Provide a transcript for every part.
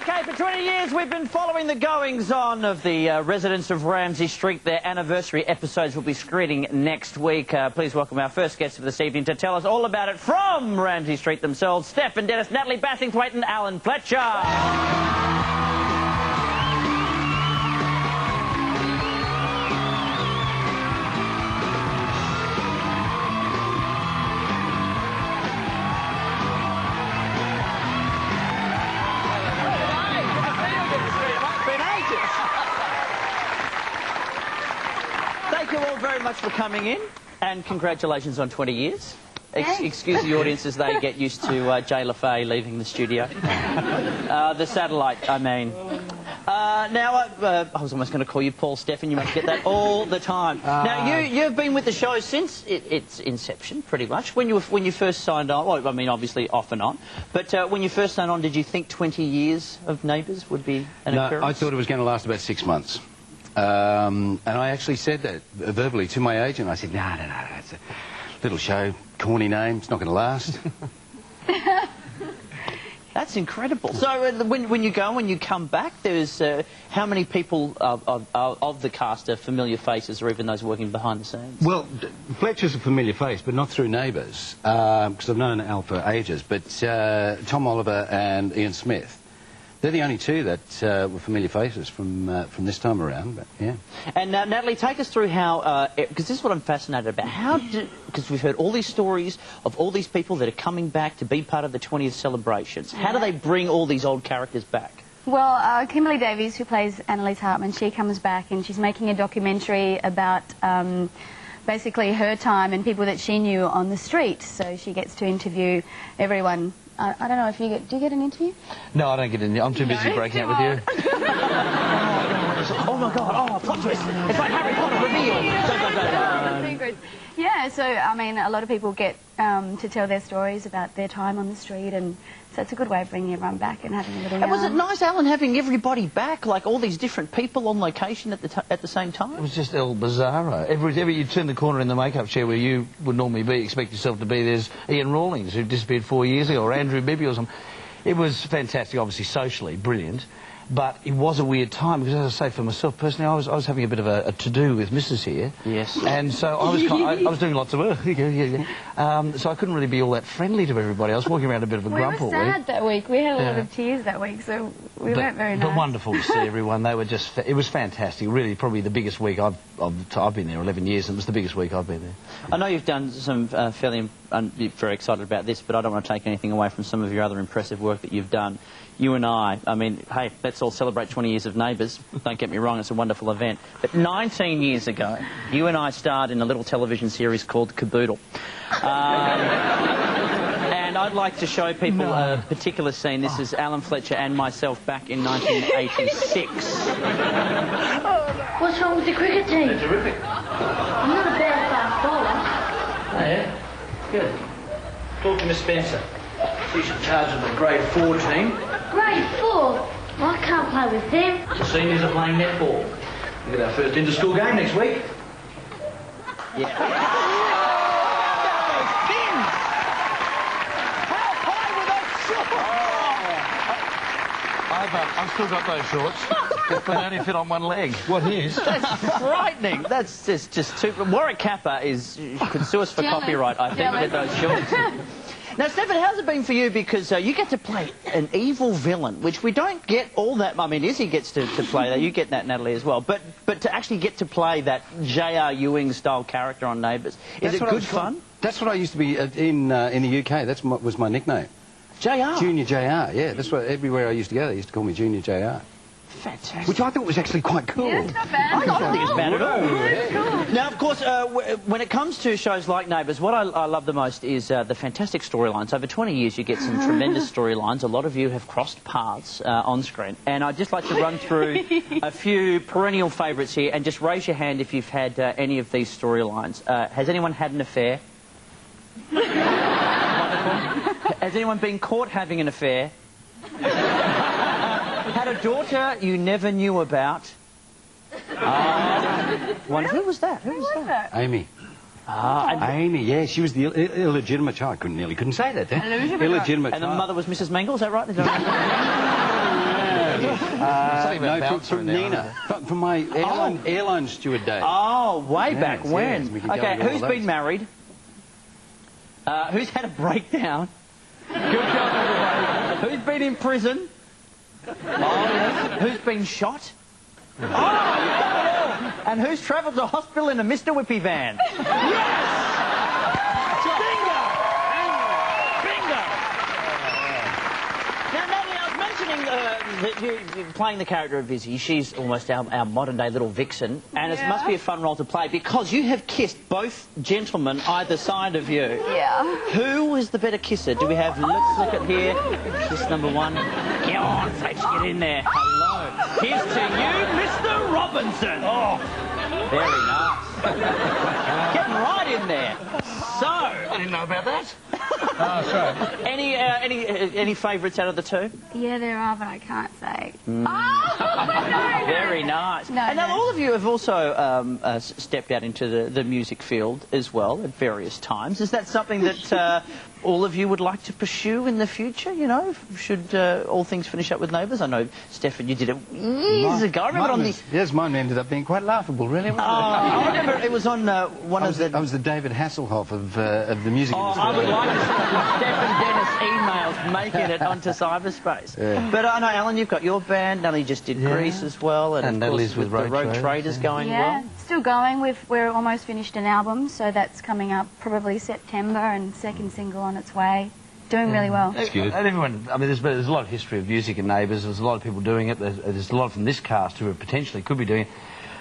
Okay, for 20 years we've been following the goings-on of the residents of Ramsay Street. Their anniversary episodes will be screening next week. Please welcome our first guest of this evening to tell us all about it from Ramsay Street themselves, Stefan, Dennis, Natalie Bassingthwaighte and Alan Fletcher. Thank you all very much for coming in, and congratulations on 20 years. Excuse the audience as they get used to Jay LaFay leaving the studio. The satellite, I mean. Now, I was almost going to call you Paul Stefan. You must get that all the time. Now, you've been with the show since its inception, pretty much. When you first signed on, well, I mean, obviously off and on, but when you first signed on, did you think 20 years of Neighbours would be an occurrence? No, I thought it was going to last about 6 months. And I actually said that verbally to my agent. I said, no, it's a little show, corny name, it's not going to last. That's incredible. So when you come back, there's how many people of the cast are familiar faces, or even those working behind the scenes? Well, Fletcher's a familiar face, but not through Neighbours, because I've known Al for ages. But Tom Oliver and Ian Smith, they're the only two that were familiar faces from this time around, but yeah. And Natalie, take us through how, because this is what I'm fascinated about, because we've heard all these stories of all these people that are coming back to be part of the 20th celebrations. How do they bring all these old characters back? Well, Kimberly Davies, who plays Annalise Hartman, she comes back and she's making a documentary about basically her time and people that she knew on the street. So she gets to interview everyone. I don't know if you get... Do you get an interview? No, I don't get an interview. I'm too busy breaking up with you. Oh, my God. Oh, plot twist. It's like Harry Potter reveal. Yeah, so, I mean, a lot of people get to tell their stories about their time on the street, and so it's a good way of bringing everyone back and having a little... And was it nice, Alan, having everybody back, like all these different people on location at the same time? It was just El Bizarro. Every you turn the corner in the makeup chair where you would normally be, expect yourself to be, there's Ian Rawlings, who disappeared 4 years ago, or Andrew Bibby or something. It was fantastic, obviously socially brilliant, but it was a weird time, because as I say, for myself personally, I was having a bit of a to-do with Mrs. here. Yes. And so I was doing lots of work. So I couldn't really be all that friendly to everybody. I was walking around a bit of a grump all week. We were sad that week. We had a lot of tears that week, so we weren't very nice. But wonderful to see everyone. They were just... It was fantastic. Really, probably the biggest week I've been there 11 years, and it was the biggest week I've been there. I know you've done some fairly... you're very excited about this, but I don't want to take anything away from some of your other impressive work that you've done. You and I mean, hey, let's all celebrate 20 years of Neighbours. Don't get me wrong, it's a wonderful event. But 19 years ago, you and I starred in a little television series called Caboodle. And I'd like to show people a particular scene. This is Alan Fletcher and myself back in 1986. What's wrong with the cricket team? They're terrific. I'm not a bad fast bowler. Oh, yeah? Good. Talk to Miss Spencer. She's in charge of the grade 4 team. Grade 4? Well, I can't play with them. The seniors are playing netball. We've got our first inter-school game next week. Yeah. How high were those shorts? I've still got those shorts, but they only fit on one leg. What is? That's frightening. That's just too... Warwick Kappa could sue us for copyright, I think, with those shorts. Now, Stefan, how's it been for you? Because you get to play an evil villain, which we don't get all that... I mean, Izzy gets to play that. You get that, Natalie, as well. But to actually get to play that J.R. Ewing-style character on Neighbours, is it good fun? That's what I used to be in the UK. That was my nickname. J.R.? Junior J.R., yeah. That's what everywhere I used to go, they used to call me Junior J.R. Fantastic. Which I thought was actually quite cool. Yeah, it's not bad. I don't think it's bad at all. Yeah. Now, of course, when it comes to shows like Neighbours, what I love the most is the fantastic storylines. Over 20 years, you get some tremendous storylines. A lot of you have crossed paths on screen. And I'd just like to run through a few perennial favourites here, and just raise your hand if you've had any of these storylines. Has anyone had an affair? Has anyone been caught having an affair? Had a daughter you never knew about? Who was that? Who was that? Amy. Amy, yeah, she was the illegitimate child. Couldn't say that, then. Illegitimate And the child. mother was Mrs. Mangle, is that right? Something about No, bouncer from in there, Nina. From my airline steward days. Oh, way back Yes, when. yes, we could go Okay, into all who's those. been married? Who's had a breakdown? Good job, everybody. Who's been in prison? Oh, yes. Who's been shot? Oh, you've done it all. And who's travelled to hospital in a Mr. Whippy van? Yes! Bingo! Bingo! Now, Natalie, I was mentioning that you're playing the character of Izzy. She's almost our modern-day little vixen, and it must be a fun role to play because you have kissed both gentlemen either side of you. Yeah. Who was the better kisser? Do we have... Let's look at here. Kiss number one. Get on, Fletcher, get in there. Hello. Here's to you, Mr. Robinson. Oh, very nice. Getting right in there. So... I didn't know about that. Oh, sorry. Any favourites out of the two? Yeah, there are, but I can't say. Very nice. No, and now no. all of you have also stepped out into the music field as well at various times. Is that something that all of you would like to pursue in the future, you know, should all things finish up with Neighbours? I know, Stefan, you did it years ago. I remember on the... Yes, mine ended up being quite laughable, really. Wasn't I remember it was on one of the... I was the David Hasselhoff of the music industry. I would like to see Stefan Dennis emails making it onto cyberspace. Yeah. But I know, Alan, you've got your band. Natalie just did Grease as well. And of Natalie's course, with the Rogue Rogue Traders going Yeah, well. still going. We're almost finished an album, so that's coming up probably September, and second single on its way. Doing really well. That's good. And everyone, I mean, there's a lot of history of music in Neighbours. There's a lot of people doing it. There's a lot from this cast who potentially could be doing it.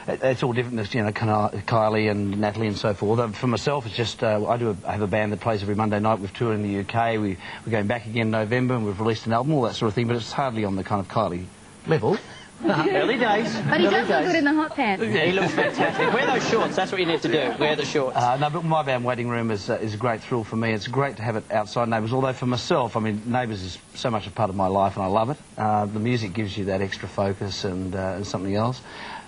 It's all different. There's, you know, Kylie and Natalie and so forth. For myself, it's just I have a band that plays every Monday night. We've toured in the UK. We're going back again in November, and we've released an album, all that sort of thing. But it's hardly on the kind of Kylie level. Early days. But he does look good in the hot pants. Yeah, he looks fantastic. Wear those shorts. That's what you need to do. Wear the shorts. No, but my band Waiting Room is a great thrill for me. It's great to have it outside Neighbours. Although for myself, I mean, Neighbours is so much a part of my life, and I love it. The music gives you that extra focus and something else.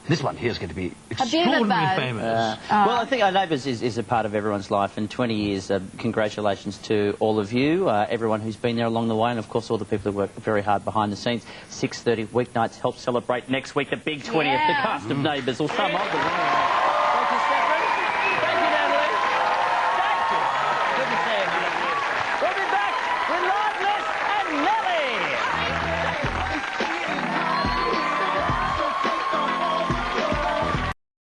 This one here is going to be extraordinarily famous. Well, I think Neighbours is a part of everyone's life, and 20 years, congratulations to all of you, everyone who's been there along the way, and of course all the people who work very hard behind the scenes. 6:30 weeknights, help celebrate next week, the big 20th, the cast of Neighbours, or some of them.